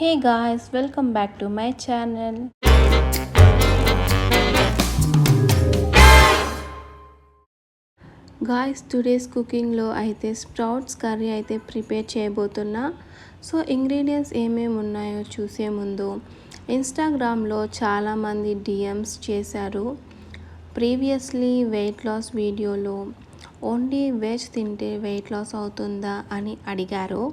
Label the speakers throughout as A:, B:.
A: Hey guys, welcome back to my channel. Guys today's కుకింగ్లో అయితే sprouts curry అయితే prepare చేయబోతున్నా. సో ఇంగ్రీడియంట్స్ ఏమేమి ఉన్నాయో చూసే ముందు ఇన్స్టాగ్రామ్లో చాలామంది డిఎమ్స్ చేశారు. ప్రీవియస్లీ వెయిట్ లాస్ వీడియోలో ఓన్లీ వెజ్ తింటే వెయిట్ లాస్ అవుతుందా అని అడిగారు.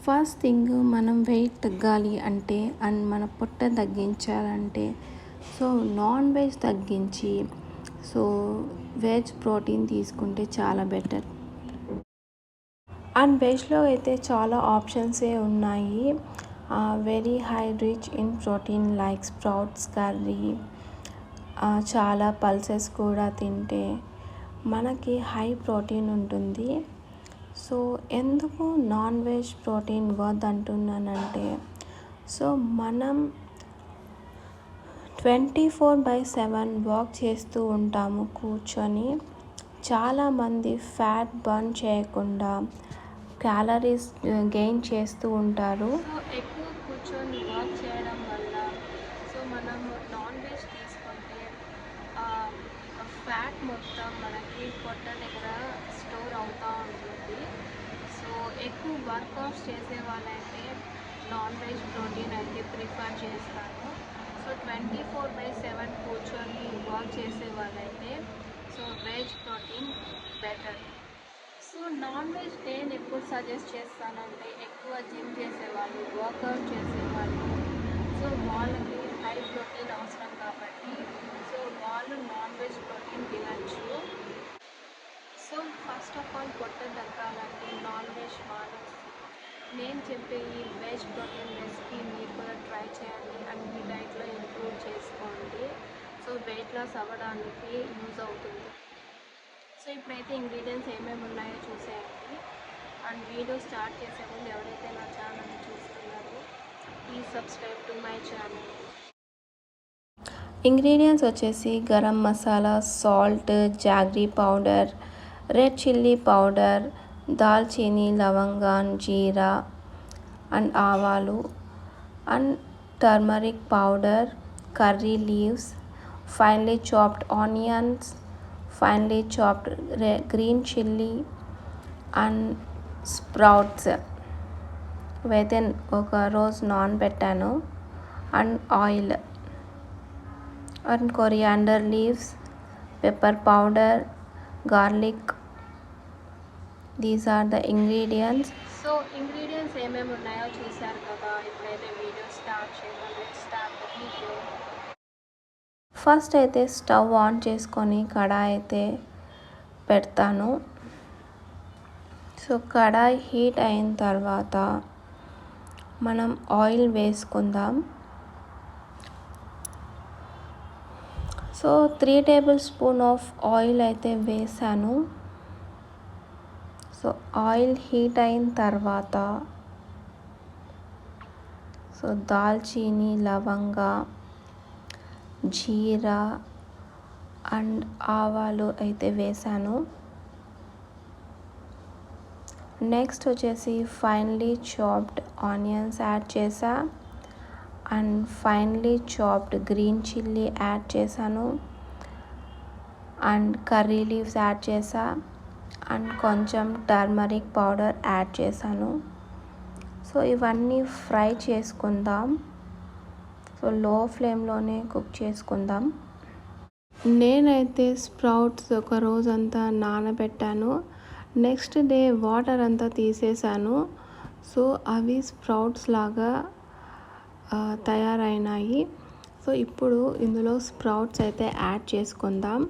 A: ఫస్ట్ థింగ్ మనం వెయిట్ తగ్గాలి అంటే అండ్ మన పొట్ట తగ్గించాలంటే సో నాన్ వెజ్ తగ్గించి సో వెజ్ ప్రోటీన్ తీసుకుంటే చాలా బెటర్. అండ్ వెజ్లో అయితే చాలా ఆప్షన్సే ఉన్నాయి. Very high rich in protein like sprouts curry, చాలా పల్సెస్ కూడా తింటే మనకి హై ప్రోటీన్ ఉంటుంది. సో ఎందుకు నాన్ వెజ్ ప్రోటీన్ వద్దంటున్నానంటే సో మనం 24/7 వాక్ చేస్తూ ఉంటాము కూర్చొని. చాలామంది ఫ్యాట్ బర్న్ చేయకుండా క్యాలరీస్ గెయిన్ చేస్తూ ఉంటారు. సో ఎక్కువ కూర్చొని వాక్ చేయడం వల్ల సో మనం నాన్ వెజ్ తీసుకుంటే ఫ్యాట్ మొత్తం మనకి పొట్ట దగ్గర స్టోర్ అవుతూ ఉంటుంది. సో ఎక్కువ వర్కౌట్స్ చేసే వాళ్ళైతే నాన్ వెజ్ ప్రోటీన్ అయితే ప్రిఫర్ చేస్తారు. సో 24/7 కూర్చొని వర్క్ చేసే వాళ్ళైతే so veg protein better. So non veg నేను ఎప్పుడు సజెస్ట్ చేస్తానంటే ఎక్కువ జిమ్ చేసేవాళ్ళు, వర్కౌట్ చేసేవాళ్ళు, సో వాళ్ళకి హై ప్రోటీన్ అవసరం కాబట్టి సో వాళ్ళు నాన్ వెజ్ ప్రోటీన్ తినచ్చు. సో ఫస్ట్ ఆఫ్ ఆల్ పొట్ట తగ్గాలంటే నాన్ వెజ్ మానేసి నేను చెప్పే ఈ వెజ్ ప్రోటీన్ రెసిపీ మీరు కూడా ట్రై చేయండి అండ్ మీ డైట్లో ఇంక్లూడ్ చేసుకోండి. సో వెయిట్ లాస్ అవ్వడానికి యూజ్ అవుతుంది. సో ఇప్పుడైతే ఇంగ్రీడియంట్స్ ఏమేమి ఉన్నాయో చూసేయండి. అండ్ వీడియో స్టార్ట్ చేసే ముందు ఎవరైతే నా ఛానల్ని చూస్తున్నారో please subscribe to my channel. Ingredients వచ్చేసి garam masala, salt, jaggery powder, red chilli powder, దాల్చీని, లవంగాన్, జీరా అండ్ ఆవాలు and turmeric powder, curry leaves, finely chopped onions, finely chopped green chilli and sprouts ఇవైతే ఒక రోజు నానబెట్టాను. And oil and coriander leaves, pepper powder, garlic. These are the ingredients. So ingredients ఏమేమి ఉన్నాయో చూసారు కదా. ఇప్పుడైతే వీడియో స్టార్ట్ చేద్దాం. Let's start the video. First అయితే స్టవ్ ఆన్ చేసుకొని కడాయి అయితే పెడతాను. సో కడాయి హీట్ అయిన తర్వాత మనం ఆయిల్ వేసుకుందాం. So 3 table spoon of oil అయితే వేసాను. సో ఆయిల్ హీట్ అయిన తర్వాత సో దాల్చీని, లవంగా, జీరా అండ్ ఆవాలు అయితే వేసాను. నెక్స్ట్ వచ్చేసి ఫైన్లీ చాప్డ్ ఆనియన్స్ యాడ్ చేసా and finely chopped green chilli add చేశాను అండ్ కర్రీ లీవ్స్ యాడ్ చేసా అండ్ కొంచెం టర్మరిక్ పౌడర్ యాడ్ చేశాను. సో ఇవన్నీ ఫ్రై చేసుకుందాం. సో లో ఫ్లేమ్లోనే కుక్ చేసుకుందాం. నేనైతే స్ప్రౌట్స్ ఒక రోజంతా నానబెట్టాను. నెక్స్ట్ డే వాటర్ అంతా తీసేసాను. సో అవి స్ప్రౌట్స్ లాగా తయారైనాయి. సో ఇప్పుడు ఇందులో స్ప్రౌట్స్ అయితే యాడ్ చేసుకుందాం.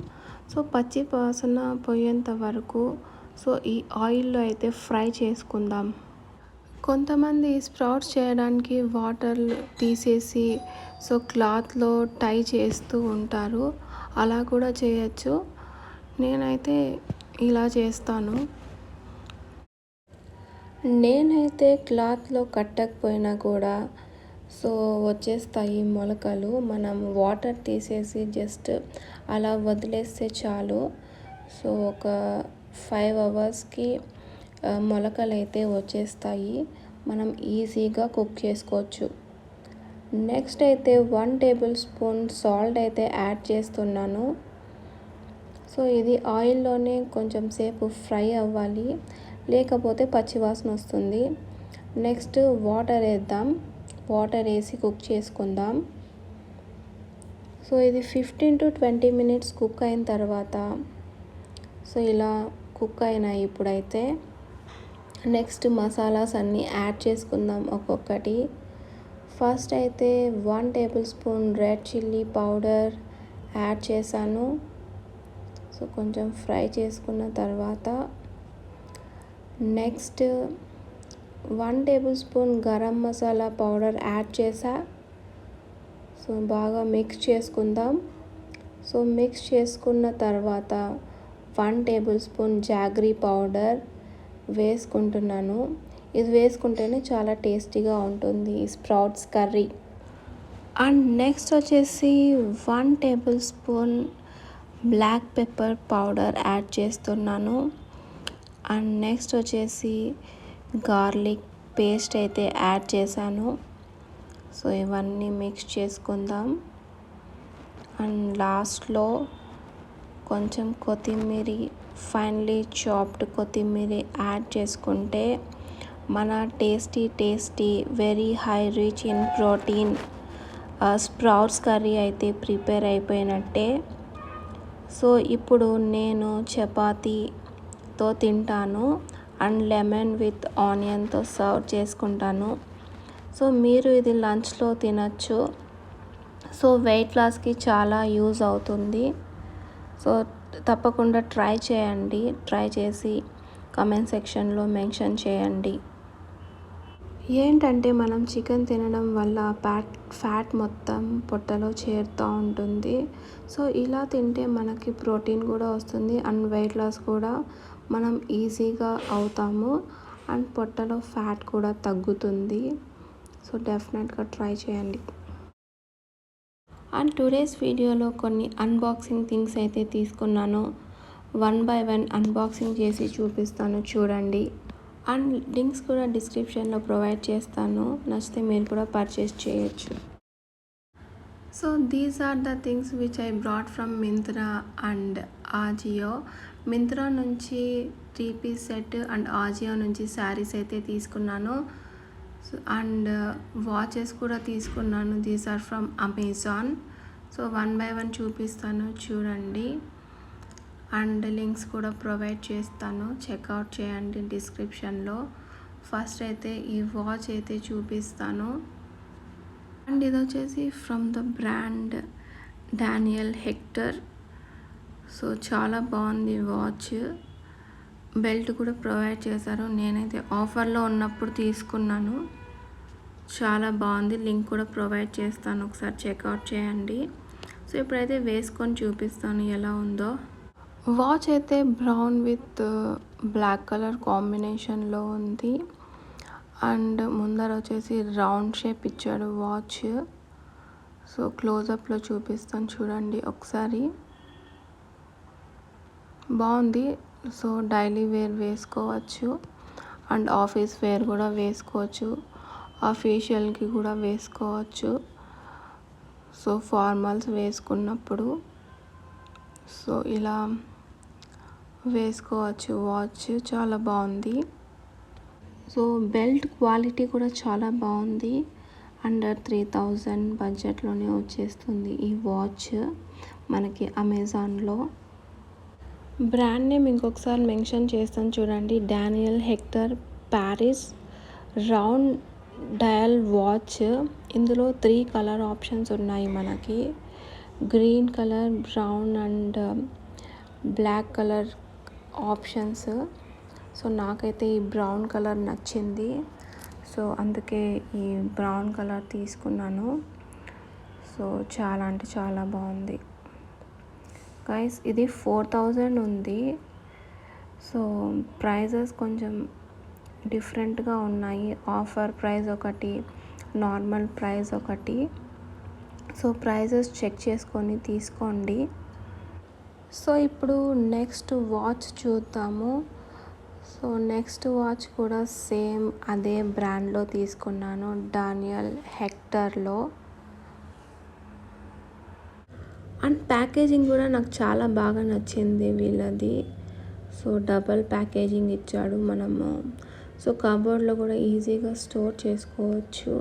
A: సో పచ్చి వాసన పోయేంత వరకు సో ఈ ఆయిల్లో అయితే ఫ్రై చేసుకుందాం. కొంతమంది స్ప్రౌట్స్ చేయడానికి వాటర్ తీసేసి సో క్లాత్లో టై చేస్తూ ఉంటారు. అలా కూడా చేయొచ్చు. నేనైతే ఇలా చేస్తాను. నేనైతే క్లాత్లో కట్టకపోయినా కూడా సో వచ్చేస్తాయి మొలకలు. మనం వాటర్ తీసేసి జస్ట్ అలా వదిలేస్తే చాలు. సో ఒక 5 అవర్స్కి మొలకలు అయితే వచ్చేస్తాయి. మనం ఈజీగా కుక్ చేసుకోవచ్చు. నెక్స్ట్ అయితే 1 టేబుల్ స్పూన్ సాల్ట్ అయితే యాడ్ చేస్తున్నాను. సో ఇది ఆయిల్లోనే కొంచెం సేపు ఫ్రై అవ్వాలి, లేకపోతే పచ్చివాసన వస్తుంది. నెక్స్ట్ వాటర్ వేద్దాం. వాటర్ వేసి కుక్ చేసుకుందాం. సో ఇది 15 to 20 మినిట్స్ కుక్ అయిన తర్వాత, సో ఇలా కుక్ అయినాయి. ఇప్పుడైతే నెక్స్ట్ మసాలాస్ అన్నీ యాడ్ చేసుకుందాం ఒక్కొక్కటి. ఫస్ట్ అయితే 1 table spoon red chilli powder add చేశాను. సో కొంచెం ఫ్రై చేసుకున్న తర్వాత next 1 table spoon garam masala powder add చేసా. సో బాగా మిక్స్ చేసుకుందాం. సో మిక్స్ చేసుకున్న తర్వాత 1 టేబుల్ స్పూన్ జాగరీ పౌడర్ వేసుకుంటున్నాను. ఇది వేసుకుంటేనే చాలా టేస్టీగా ఉంటుంది ఈ స్ప్రౌట్స్ కర్రీ. అండ్ నెక్స్ట్ వచ్చేసి 1 tablespoon black pepper powder add చేస్తున్నాను. అండ్ నెక్స్ట్ వచ్చేసి గార్లిక్ పేస్ట్ అయితే యాడ్ చేశాను. సో ఇవన్నీ మిక్స్ చేసుకుందాం. అండ్ లాస్ట్లో కొంచెం కొత్తిమీర, ఫైన్లీ చాప్డ్ కొత్తిమీర యాడ్ చేసుకుంటే మన tasty very high rich in protein sprouts curry అయితే ప్రిపేర్ అయిపోయినట్టే. సో ఇప్పుడు నేను చపాతీతో తింటాను అండ్ లెమన్ విత్ ఆనియన్తో సర్వ్ చేసుకుంటాను. సో మీరు ఇది లంచ్లో తినచ్చు. సో వెయిట్ లాస్కి చాలా యూజ్ అవుతుంది. సో తప్పకుండా ట్రై చేయండి. ట్రై చేసి కామెంట్ సెక్షన్లో మెన్షన్ చేయండి. ఏంటంటే మనం చికెన్ తినడం వల్ల ఫ్యాట్ మొత్తం పొట్టలో చేరుతూ ఉంటుంది. సో ఇలా తింటే మనకి ప్రోటీన్ కూడా వస్తుంది అండ్ వెయిట్ లాస్ కూడా మనం ఈజీగా అవుతాము అండ్ పొట్టలో ఫ్యాట్ కూడా తగ్గుతుంది. సో డెఫినెట్గా ట్రై చేయండి. అండ్ టుడేస్ వీడియోలో కొన్ని అన్బాక్సింగ్ థింగ్స్ అయితే తీసుకున్నాను. 1 by 1 అన్బాక్సింగ్ చేసి చూపిస్తాను, చూడండి. అండ్ లింక్స్ కూడా డిస్క్రిప్షన్లో ప్రొవైడ్ చేస్తాను. నచ్చితే మీరు కూడా పర్చేస్ చేయొచ్చు. So these are the things which I brought from Myntra and Ajio. Myntra నుంచి 3 piece సెట్ అండ్ ఆజియో నుంచి శారీస్ అయితే తీసుకున్నాను. అండ్ వాచెస్ కూడా తీసుకున్నాను. These are from Amazon. So 1 by 1 చూపిస్తాను, చూడండి. అండ్ లింక్స్ కూడా ప్రొవైడ్ చేస్తాను, చెక్అవుట్ చేయండి డిస్క్రిప్షన్లో. ఫస్ట్ అయితే ఈ వాచ్ అయితే చూపిస్తాను. అండ్ ఇది వచ్చేసి from the brand Daniel hectare. So చాలా బాగుంది వాచ్. బెల్ట్ కూడా ప్రొవైడ్ చేశారు. నేనైతే ఆఫర్లో ఉన్నప్పుడు తీసుకున్నాను. చాలా బాగుంది. లింక్ కూడా ప్రొవైడ్ చేస్తాను, ఒకసారి చెక్అవుట్ చేయండి. సో ఇప్పుడైతే వేసుకొని చూపిస్తాను ఎలా ఉందో. వాచ్ అయితే బ్రౌన్ విత్ బ్లాక్ కలర్ కాంబినేషన్లో ఉంది. అండ్ ముందర వచ్చేసి రౌండ్ షేప్ ఇచ్చాడు వాచ్. సో క్లోజప్లో చూపిస్తాను, చూడండి ఒకసారి. బాగుంది. సో డైలీ వేర్ వేసుకోవచ్చు అండ్ ఆఫీస్ వేర్ కూడా వేసుకోవచ్చు, అఫీషియల్కి కూడా వేసుకోవచ్చు. సో ఫార్మల్స్ వేసుకున్నప్పుడు సో ఇలా వేసుకోవచ్చు. వాచ్ చాలా బాగుంది. సో బెల్ట్ క్వాలిటీ కూడా చాలా బాగుంది. అండర్ 3000 బడ్జెట్లోనే వచ్చేస్తుంది ఈ వాచ్ మనకి అమెజాన్లో. బ్రాండ్ నేమ్ ఇంకొకసారి మెన్షన్ చేస్తాను, చూడండి. Daniel Hechter Paris round dial watch. ఇందులో 3 కలర్ ఆప్షన్స్ ఉన్నాయి మనకి. Green colour, brown and black colour options. So నాకైతే ఈ బ్రౌన్ కలర్ నచ్చింది. సో అందుకే ఈ బ్రౌన్ కలర్ తీసుకున్నాను. సో చాలా అంటే చాలా బాగుంది గైస్. ఇది 4000 ఉంది. సో ప్రైజెస్ కొంచెం డిఫరెంట్గా ఉన్నాయి. ఆఫర్ ప్రైస్ ఒకటి, నార్మల్ ప్రైస్ ఒకటి. సో ప్రైజెస్ చెక్ చేసుకొని తీసుకోండి. సో ఇప్పుడు నెక్స్ట్ వాచ్ చూద్దాము. సో నెక్స్ట్ వాచ్ కూడా సేమ్ అదే బ్రాండ్లో తీసుకున్నాను, డానియల్ హెక్టర్లో. అండ్ ప్యాకేజింగ్ కూడా నాకు చాలా బాగా నచ్చింది వీళ్ళది. సో డబల్ ప్యాకేజింగ్ ఇచ్చాడు, మనము సో కబోర్డ్లో కూడా ఈజీగా స్టోర్ చేసుకోవచ్చు.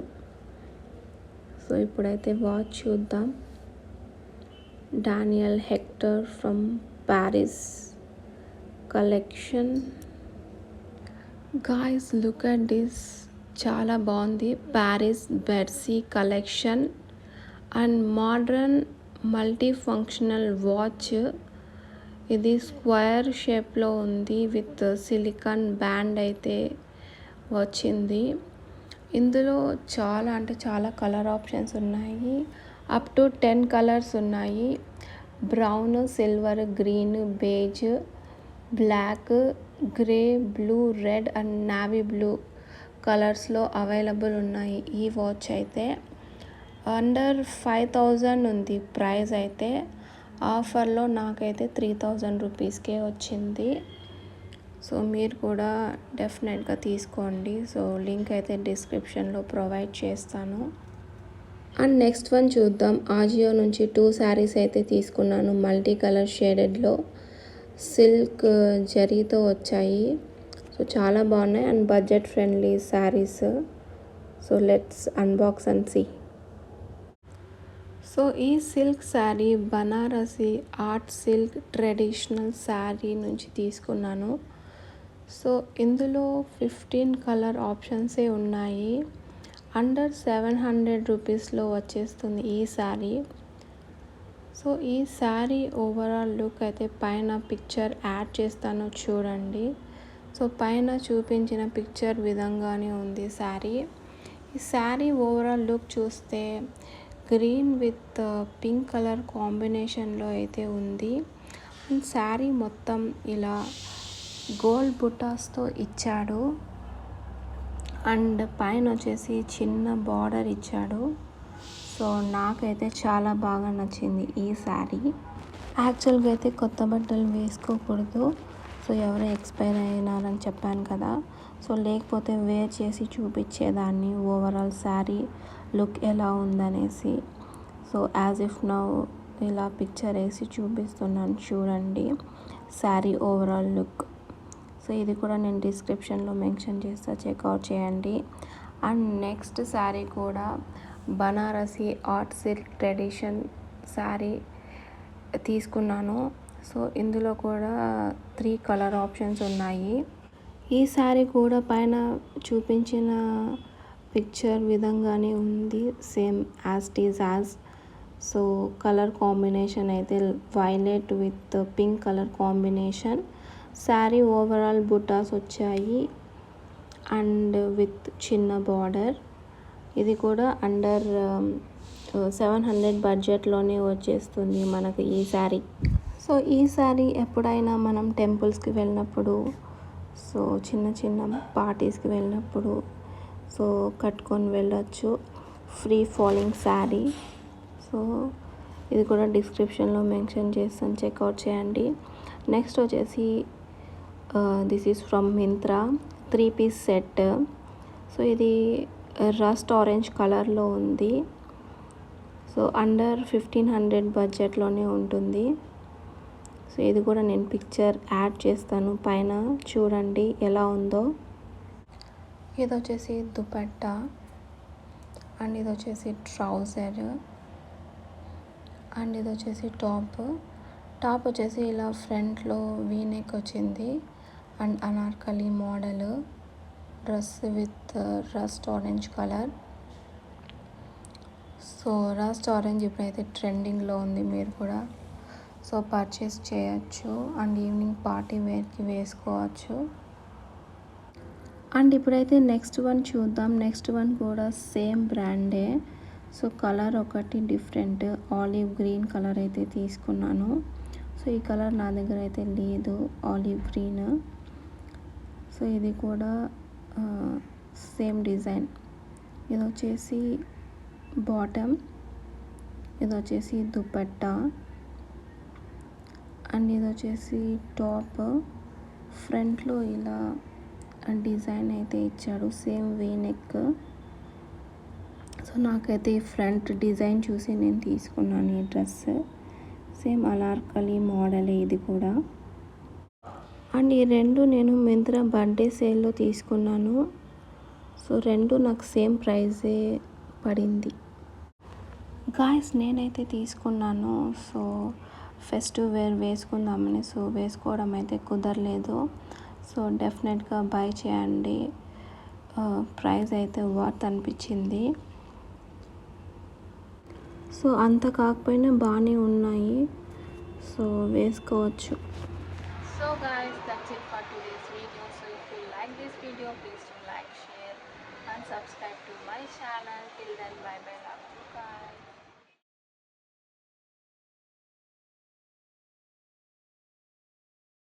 A: సో ఇప్పుడైతే వాచ్ చూద్దాం. Daniel hectare from Paris collection. Guys look at this, చాలా బాగుంది. Paris బెర్సీ collection and modern multi functional watch. ఇది స్క్వేర్ షేప్లో ఉంది విత్ సిలికాన్ బ్యాండ్ అయితే వచ్చింది. ఇందులో చాలా అంటే చాలా కలర్ ఆప్షన్స్ ఉన్నాయి, అప్ టు 10 కలర్స్ ఉన్నాయి. Brown, silver, green, beige, black, grey, blue, red and navy blue కలర్స్లో అవైలబుల్ ఉన్నాయి. ఈ వాచ్ అయితే అండర్ 5000 ఉంది ప్రైస్ అయితే. ఆఫర్లో నాకైతే 3000 రూపీస్కే వచ్చింది. సో మీరు కూడా డెఫినెట్గా తీసుకోండి. సో లింక్ అయితే డిస్క్రిప్షన్లో ప్రొవైడ్ చేస్తాను. అండ్ నెక్స్ట్ వన్ చూద్దాం. ఆజియో నుంచి 2 శారీస్ అయితే తీసుకున్నాను, మల్టీ కలర్ షేడెడ్లో సిల్క్ జరీతో వచ్చాయి. సో చాలా బాగున్నాయి and budget friendly saris. So let's unbox and see. So ఈ silk sari Banarasi art silk traditional sari నుంచి తీసుకున్నాను. సో ఇందులో 15 కలర్ ఆప్షన్సే ఉన్నాయి. అండర్ 700 రూపీస్లో వచ్చేస్తుంది ఈ శారీ. సో ఈ శారీ ఓవరాల్ లుక్ అయితే పైన పిక్చర్ యాడ్ చేస్తాను చూడండి. సో పైన చూపించిన పిక్చర్ విధంగానే ఉంది శారీ. ఈ శారీ ఓవరాల్ లుక్ చూస్తే గ్రీన్ విత్ పింక్ కలర్ కాంబినేషన్లో అయితే ఉంది. అండ్ శారీ మొత్తం ఇలా గోల్డ్ బుటాస్తో ఇచ్చాడు అండ్ పైన వచ్చేసి చిన్న బార్డర్ ఇచ్చాడు. సో నాకైతే చాలా బాగా నచ్చింది ఈ శారీ. యాక్చువల్గా అయితే కొత్త బట్టలు వేసుకోకూడదు, సో ఎవరో ఎక్స్పైర్ అయినారని చెప్పాను కదా. సో లేకపోతే వేర్ చేసి చూపించేదాన్ని ఓవరాల్ శారీ లుక్ ఎలా ఉందనేసి. సో యాజ్ ఇఫ్ నౌ ఇలా పిక్చర్ వేసి చూపిస్తున్నాను చూడండి శారీ ఓవరాల్ లుక్. సో ఇది కూడా నేను డిస్క్రిప్షన్లో మెన్షన్ చేస్తా, చెక్అవుట్ చేయండి. అండ్ నెక్స్ట్ శారీ కూడా Banarasi art silk tradition sari తీసుకున్నాను. సో ఇందులో కూడా 3 కలర్ ఆప్షన్స్ ఉన్నాయి. ఈ శారీ కూడా పైన చూపించిన పిక్చర్ విధంగానే ఉంది, same as it is as. So colour combination అయితే violet with pink colour combination. Sari overall బుటాస్ వచ్చాయి అండ్ విత్ చిన్న బార్డర్. ఇది కూడా అండర్ 700 బడ్జెట్లోనే వచ్చేస్తుంది మనకు ఈ శారీ. సో ఈ శారీ ఎప్పుడైనా మనం టెంపుల్స్కి వెళ్ళినప్పుడు, సో చిన్న చిన్న పార్టీస్కి వెళ్ళినప్పుడు సో కట్టుకొని వెళ్ళొచ్చు. Free falling sari. సో ఇది కూడా డిస్క్రిప్షన్లో మెన్షన్ చేస్తాను, చెక్అవుట్ చేయండి. నెక్స్ట్ వచ్చేసి this is from Myntra 3-piece set. So ఇది రస్ట్ ఆరెంజ్ కలర్లో ఉంది. సో అండర్ 1500 బడ్జెట్లోనే ఉంటుంది. సో ఇది కూడా నేను పిక్చర్ యాడ్ చేస్తాను పైన, చూడండి ఎలా ఉందో. ఇది వచ్చేసి దుపట్టా అండ్ ఇది వచ్చేసి ట్రౌజర్ అండ్ ఇది వచ్చేసి టాప్ వచ్చేసి ఇలా ఫ్రంట్లో వీనెక్ వచ్చింది and Anarkali model. Dress with rust orange colour. So rust orange ఇప్పుడైతే ట్రెండింగ్లో ఉంది, మీరు కూడా సో పర్చేస్ చేయొచ్చు అండ్ ఈవినింగ్ పార్టీ వేర్కి వేసుకోవచ్చు. అండ్ ఇప్పుడైతే నెక్స్ట్ వన్ చూద్దాం. నెక్స్ట్ వన్ కూడా సేమ్ బ్రాండే. సో కలర్ ఒకటి డిఫరెంట్, ఆలివ్ గ్రీన్ కలర్ అయితే తీసుకున్నాను. సో ఈ కలర్ నా దగ్గర అయితే లేదు, ఆలివ్ గ్రీన్. సో ఇది కూడా సేమ్ డిజైన్. ఇది వచ్చేసి బాటమ్, ఇది వచ్చేసి దుపట్టా అండ్ ఇది వచ్చేసి టాప్ ఫ్రంట్లో ఇలా డిజైన్ అయితే ఇచ్చాడు, సేమ్ వీ నెక్. సో నాకైతే ఈ ఫ్రంట్ డిజైన్ చూసి నేను తీసుకున్నాను ఈ డ్రెస్. సేమ్ అనార్కలి మోడలే ఇది కూడా. అండ్ ఈ రెండు నేను మింత్రా బర్త్డే సేల్లో తీసుకున్నాను. సో రెండు నాకు సేమ్ ప్రైజే పడింది. గాయస్ నేనైతే తీసుకున్నాను. సో ఫెస్టివ్ వేర్ వేసుకుందామని, సో వేసుకోవడం అయితే కుదరలేదు. సో డెఫినెట్గా బై చేయండి, ప్రైస్ అయితే వర్త్ అనిపించింది. సో అంత కాకపోయినా బాగానే ఉన్నాయి, సో వేసుకోవచ్చు. So guys that's it for today's video. So if you like this video please to like, share and subscribe to my channel. Till then, bye bye, love you guys.